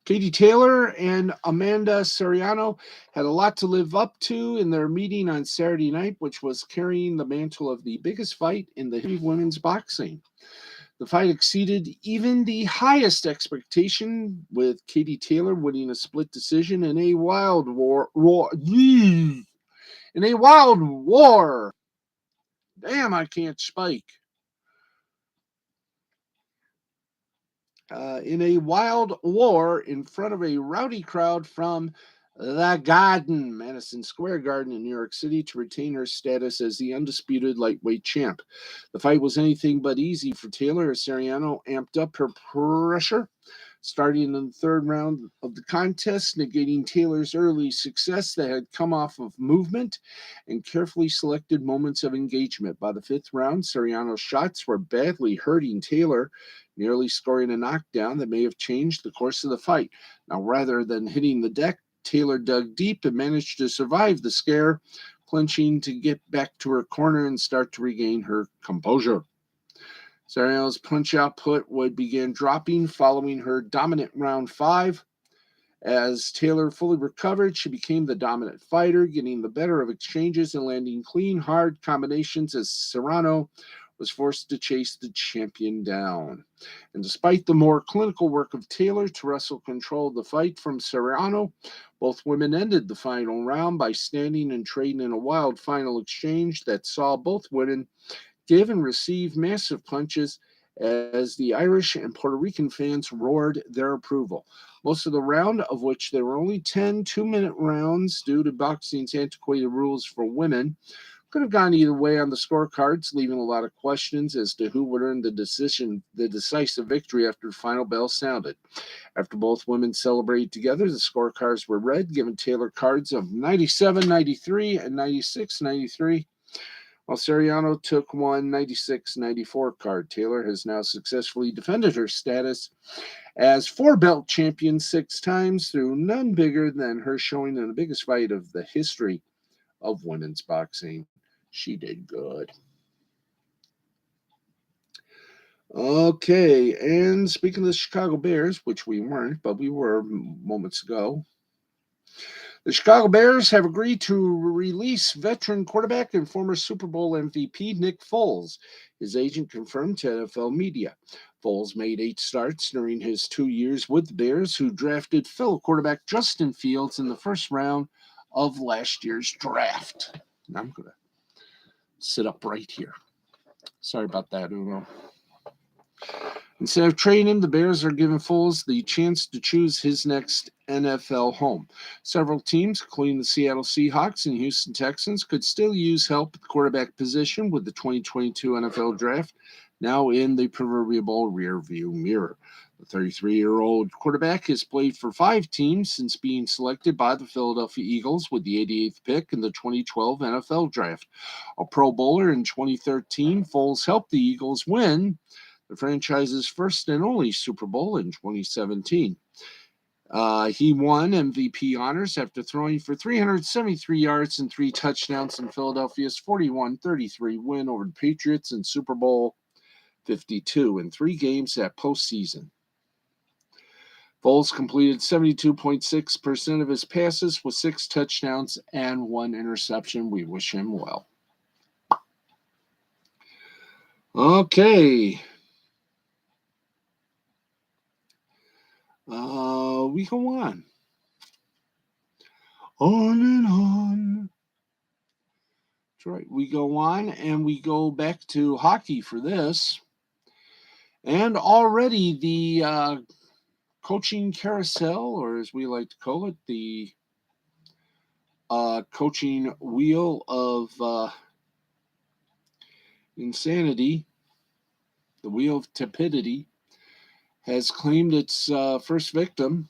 Katie Taylor and Amanda Serrano had a lot to live up to in their meeting on Saturday night, which was carrying the mantle of the biggest fight in the history of women's boxing. The fight exceeded even the highest expectation, with Katie Taylor winning a split decision in a wild war. In a wild war. Damn, I can't speak. In a wild war in front of a rowdy crowd from the Garden, Madison Square Garden in New York City, to retain her status as the undisputed lightweight champ. The fight was anything but easy for Taylor as Serrano amped up her pressure, starting in the 3rd round of the contest, negating Taylor's early success that had come off of movement and carefully selected moments of engagement. By the 5th round, Serrano's shots were badly hurting Taylor, nearly scoring a knockdown that may have changed the course of the fight. Now, rather than hitting the deck, Taylor dug deep and managed to survive the scare, clinching to get back to her corner and start to regain her composure. Serrano's punch output would begin dropping following her dominant round 5. As Taylor fully recovered, she became the dominant fighter, getting the better of exchanges and landing clean, hard combinations as Serrano was forced to chase the champion down. And despite the more clinical work of Taylor to wrestle control of the fight from Serrano, both women ended the final round by standing and trading in a wild final exchange that saw both women give and receive massive punches as the Irish and Puerto Rican fans roared their approval. Most of the round, of which there were only 10 2-minute rounds due to boxing's antiquated rules for women, could have gone either way on the scorecards, leaving a lot of questions as to who would earn the decisive victory after the final bell sounded. After both women celebrated together, the scorecards were read, giving Taylor cards of 97-93 and 96-93. While Serrano took one 96-94 card. Taylor has now successfully defended her status as 4-belt champion 6 times through none bigger than her showing in the biggest fight of the history of women's boxing. She did good. Okay, and speaking of the Chicago Bears, which we weren't, but we were moments ago, the Chicago Bears have agreed to release veteran quarterback and former Super Bowl MVP Nick Foles. His agent confirmed to NFL media. Foles made 8 starts during his 2 years with the Bears, who drafted fellow quarterback Justin Fields in the 1st round of last year's draft. Now I'm going to sit up right here. Sorry about that, Uno. Instead of trading him, the Bears are giving Foles the chance to choose his next NFL home. Several teams, including the Seattle Seahawks and Houston Texans, could still use help at the quarterback position with the 2022 NFL Draft now in the proverbial rearview mirror. The 33-year-old quarterback has played for 5 teams since being selected by the Philadelphia Eagles with the 88th pick in the 2012 NFL Draft. A Pro Bowler in 2013, Foles helped the Eagles win the franchise's first and only Super Bowl in 2017. He won MVP honors after throwing for 373 yards and 3 touchdowns in Philadelphia's 41-33 win over the Patriots in Super Bowl 52 in 3 games that postseason. Foles completed 72.6% of his passes with 6 touchdowns and 1 interception. We wish him well. Okay. We go on. On and on. That's right. We go on and we go back to hockey for this. And already the coaching carousel, or as we like to call it, the coaching wheel of insanity, the wheel of tepidity, has claimed its first victim.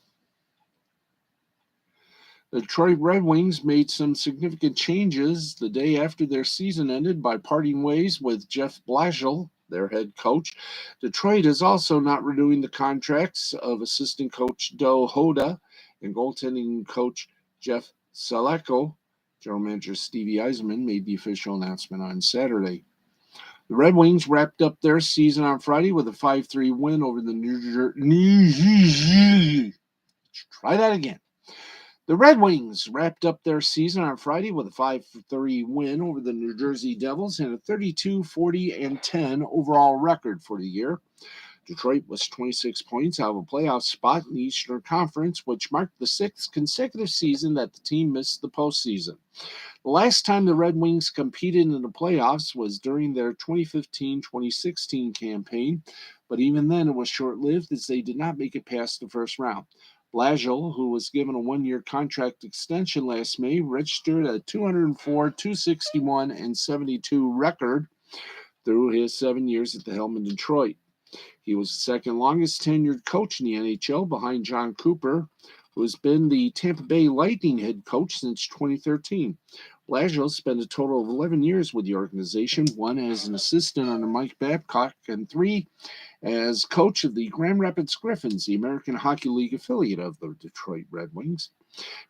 The Detroit Red Wings made some significant changes the day after their season ended by parting ways with Jeff Blashill, their head coach. Detroit is also not renewing the contracts of assistant coach Joe Hoda and goaltending coach Jeff Saleko. General manager Stevie Yzerman made the official announcement on Saturday. The Red Wings wrapped up their season on Friday with a 5-3 win over the New Jersey. Try that again. The Red Wings wrapped up their season on Friday with a 5-3 win over the New Jersey Devils and a 32-40-10 overall record for the year. Detroit was 26 points out of a playoff spot in the Eastern Conference, which marked the sixth consecutive season that the team missed the postseason. The last time the Red Wings competed in the playoffs was during their 2015-2016 campaign, but even then it was short-lived as they did not make it past the first round. Blashill, who was given a one-year contract extension last May, registered a 204, 261, and 72 record through his 7 years at the helm in Detroit. He was the second longest tenured coach in the NHL behind John Cooper, who has been the Tampa Bay Lightning head coach since 2013. Blashill spent a total of 11 years with the organization, 1 as an assistant under Mike Babcock and 3 as coach of the Grand Rapids Griffins, the American Hockey League affiliate of the Detroit Red Wings.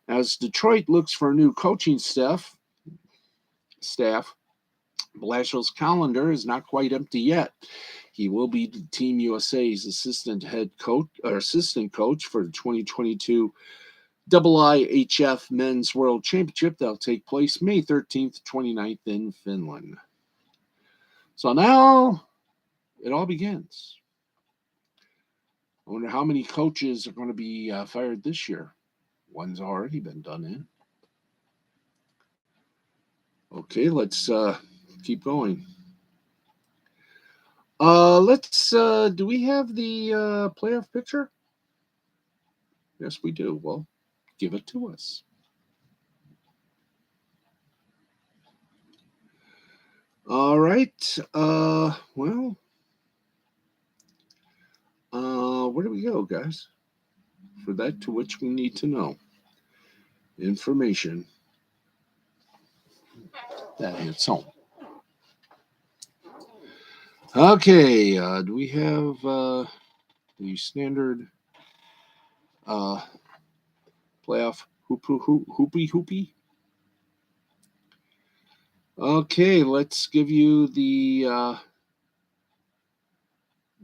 As Detroit looks for a new coaching staff, Blashill's calendar is not quite empty yet. He will be Team USA's assistant coach for the 2022 IIHF Men's World Championship that will take place May 13th to 29th in Finland. So now it all begins. I wonder how many coaches are going to be fired this year. One's already been done in. Okay, let's keep going. Do we have the playoff picture? Yes, we do. Well, give it to us. All right. Where do we go, guys? For that to which we need to know. Information that hits home. Okay, do we have the standard playoff hoopy? Okay, let's give you the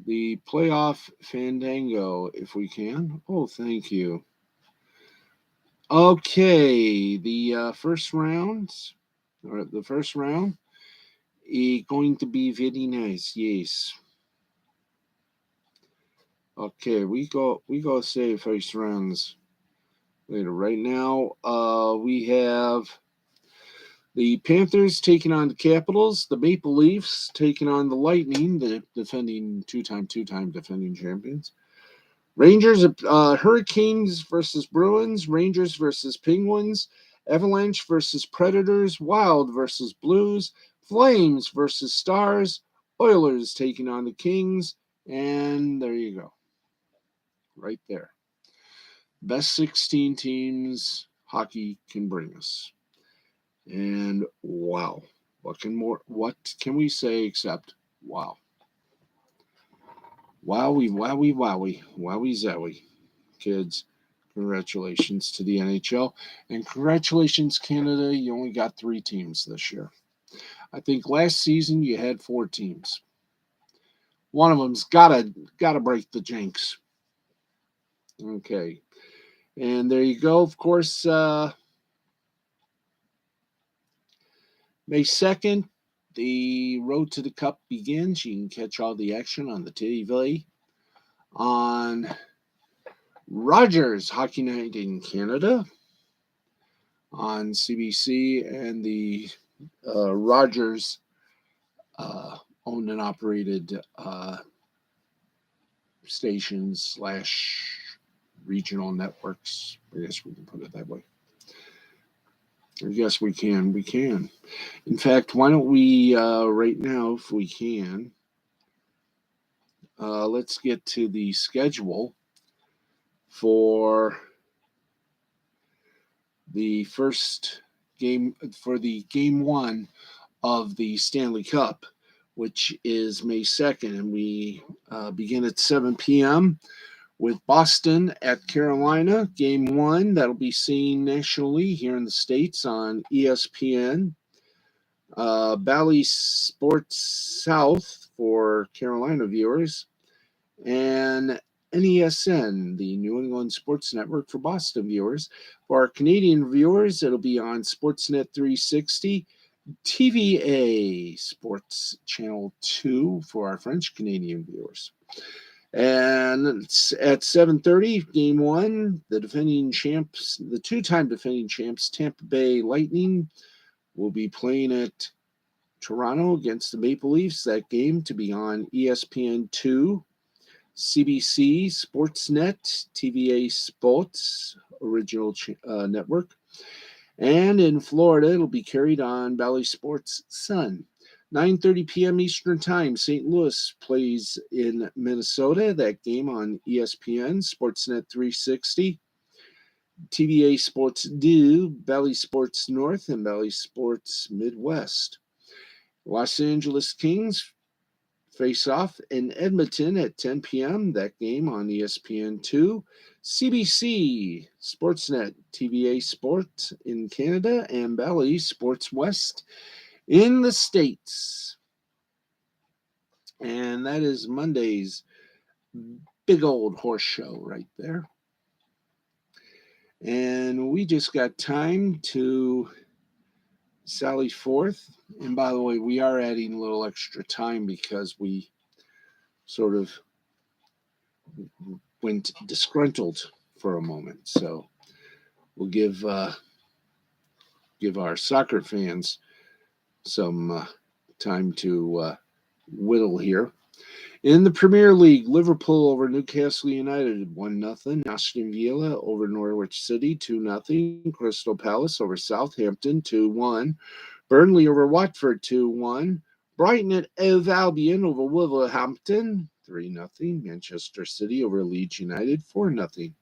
playoff fandango if we can. Oh, thank you. Okay, the first round is going to be very nice. Yes. Okay, we go say first rounds later. Right now, we have the Panthers taking on the Capitals, the Maple Leafs taking on the Lightning, the defending two-time defending champions. Rangers, Hurricanes versus Bruins, Rangers versus Penguins, Avalanche versus Predators, Wild versus Blues, Flames versus Stars, Oilers taking on the Kings, and there you go. Right there. Best 16 teams hockey can bring us. And wow. What can we say except wow? Wowie, zowie. Kids, congratulations to the NHL. And congratulations, Canada. You only got 3 teams this year. I think last season you had 4 teams. One of them's gotta break the jinx. Okay. And there you go. Of course, May 2nd, the Road to the Cup begins. You can catch all the action on the TV on Rogers Hockey Night in Canada, on CBC and the Rogers owned and operated stations slash regional networks. I guess we can put it that way. Yes, we can. We can. In fact, why don't we, right now, if we can, let's get to the schedule for the first game, for the game one of the Stanley Cup, which is May 2nd. And we begin at 7 p.m. with Boston at Carolina, game one. That'll be seen nationally here in the States on ESPN. Bally Sports South for Carolina viewers, and NESN, the New England Sports Network for Boston viewers. For our Canadian viewers, it'll be on Sportsnet 360, TVA Sports Channel 2 for our French Canadian viewers. And it's at 7:30, game one, the defending champs, the two-time defending champs, Tampa Bay Lightning, will be playing at Toronto against the Maple Leafs. That game to be on ESPN2, CBC, Sportsnet, TVA Sports, original network. And in Florida, it'll be carried on Bally Sports Sun. 9:30 p.m. Eastern Time, St. Louis plays in Minnesota. That game on ESPN, Sportsnet 360, TVA Sports 2, Bally Sports North, and Bally Sports Midwest. Los Angeles Kings face off in Edmonton at 10 p.m. That game on ESPN2, CBC, Sportsnet, TVA Sport in Canada, and Bally Sports West in the States. And that is Monday's big old horse show right there. And we just got time to sally forth. And by the way, we are adding a little extra time because we sort of went disgruntled for a moment. So we'll give our soccer fans some time to whittle here. In the Premier League, Liverpool over Newcastle United 1-0. Aston Villa over Norwich City 2-0. Crystal Palace over Southampton 2-1. Burnley over Watford 2-1. Brighton at Hove Albion over Wolverhampton 3-0. Manchester City over Leeds United 4-0.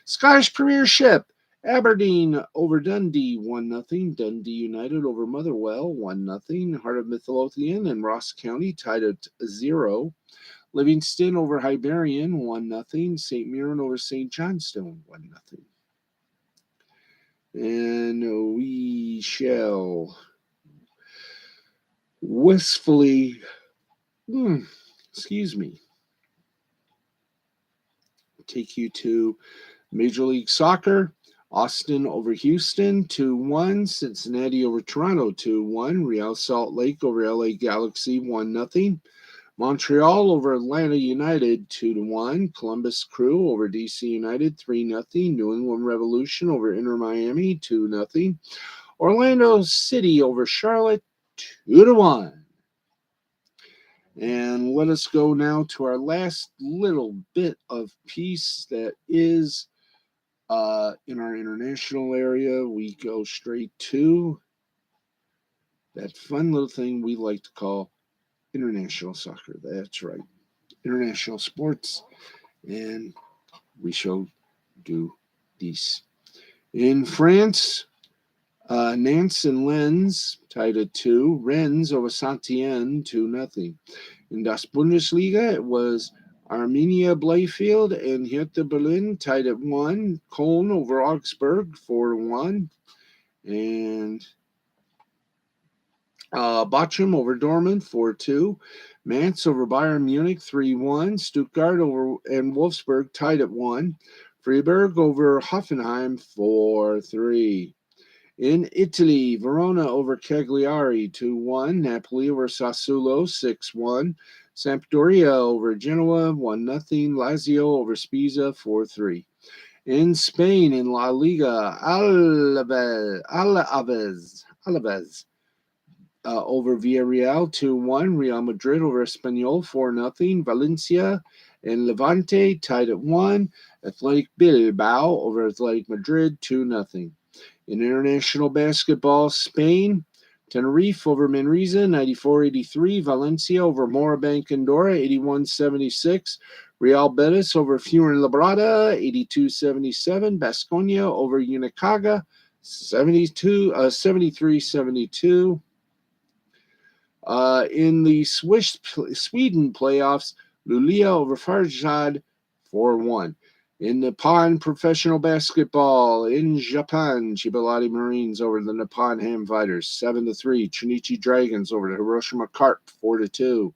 Scottish Premiership, Aberdeen over Dundee 1-0. Dundee United over Motherwell 1-0. Heart of Midlothian and Ross County tied at 0. Livingston over Hibernian 1-0. St. Mirren over St. Johnstone 1-0. And we shall wistfully, take you to Major League Soccer. Austin over Houston 2-1. Cincinnati over Toronto 2-1. Real Salt Lake over LA Galaxy 1-0. Montreal over Atlanta United 2-1. Columbus Crew over DC United 3-0. New England Revolution over Inter Miami 2-0. Orlando City over Charlotte 2-1. And let us go now to our last little bit of peace that is in our international area. We go straight to that fun little thing we like to call international soccer. That's right, international sports. And we shall do these. In France, Nantes and Lens tied at 2. Rennes over Saint-Étienne 2-0. In Das Bundesliga, it was Arminia Bielefeld and Hertha Berlin tied at 1. Köln over Augsburg 4-1. And Bochum over Dortmund 4-2. Mainz over Bayern Munich 3-1. Stuttgart over and Wolfsburg tied at 1. Freiburg over Hoffenheim 4-3. In Italy, Verona over Cagliari 2-1. Napoli over Sassuolo 6-1. Sampdoria over Genoa 1-0. Lazio over Spezia 4-3. In Spain, in La Liga, Alaves over Villarreal 2-1. Real Madrid over Espanyol 4-0. Valencia and Levante tied at 1. Athletic Bilbao over Athletic Madrid 2-0. In international basketball, Spain, Tenerife over Manresa 94-83. Valencia over Morabanc Andorra 81-76. Real Betis over Fuenlabrada 82-77. Baskonia over Unicaja 73-72. In the Sweden playoffs, Luleå over Farjad 4-1. In Nippon professional basketball in Japan, Chibaladi Marines over the Nippon Ham Fighters 7-3. Chunichi Dragons over the Hiroshima Carp 4-2.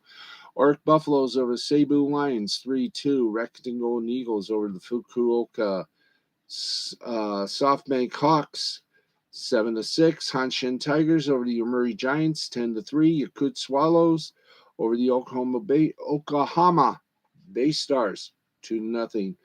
Oric Buffaloes over Seibu Lions 3-2. Rakuten Golden Eagles over the Fukuoka SoftBank Hawks 7-6. Hanshin Tigers over the Yomiuri Giants 10-3. Yakut Swallows over the Oklahoma Bay Stars 2-0.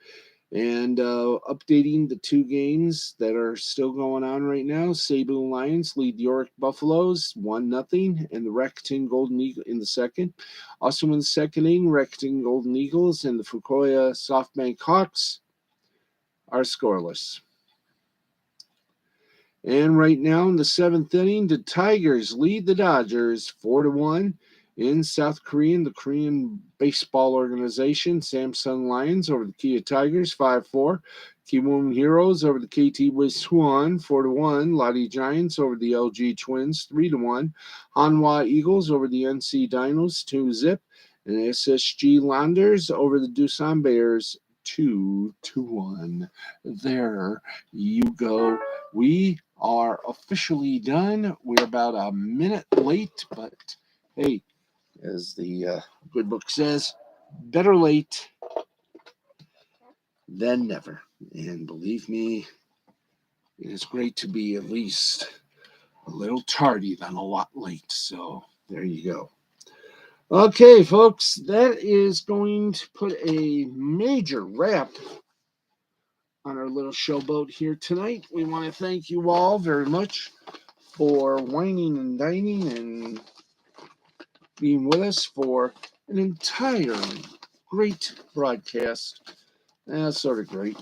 And updating the two games that are still going on right now. Seibu Lions lead the Oric Buffaloes 1-0, and the Rakuten Golden Eagle in the second. Also in the second inning, Rakuten Golden Eagles and the Fukuoka SoftBank Hawks are scoreless. And right now in the seventh inning, the Tigers lead the Dodgers 4-1. In South Korea, the Korean baseball organization, Samsung Lions over the Kia Tigers 5-4. Kiwoom Heroes over the KT Wisuan 4-1. Lottie Giants over the LG Twins 3-1. Hanwha Eagles over the NC Dinos 2-0. And SSG Landers over the Doosan Bears 2-1. There you go. We are officially done. We're about a minute late, but hey, as the good book says, better late than never. And believe me, it is great to be at least a little tardy than a lot late. So there you go. Okay, folks, that is going to put a major wrap on our little showboat here tonight. We want to thank you all very much for whining and dining and being with us for an entirely great broadcast. Sort of great.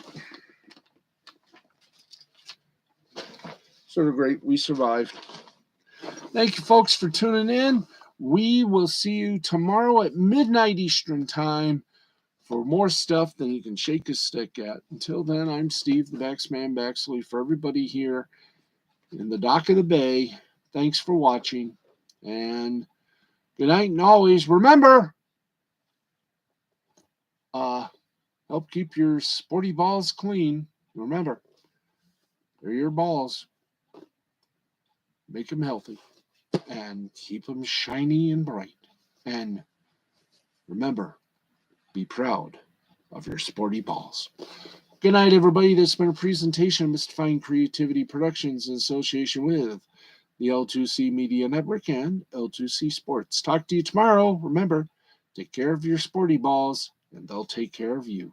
Sort of great. We survived. Thank you, folks, for tuning in. We will see you tomorrow at midnight Eastern Time for more stuff than you can shake a stick at. Until then, I'm Steve, the Baxman Baxley. For everybody here in the dock of the bay, thanks for watching. And good night, and always remember, help keep your sporty balls clean. Remember, they're your balls. Make them healthy and keep them shiny and bright. And remember, be proud of your sporty balls. Good night, everybody. This has been a presentation of Mystifying Creativity Productions in association with the L2C Media Network and L2C Sports. Talk to you tomorrow. Remember, take care of your sporty balls, and they'll take care of you.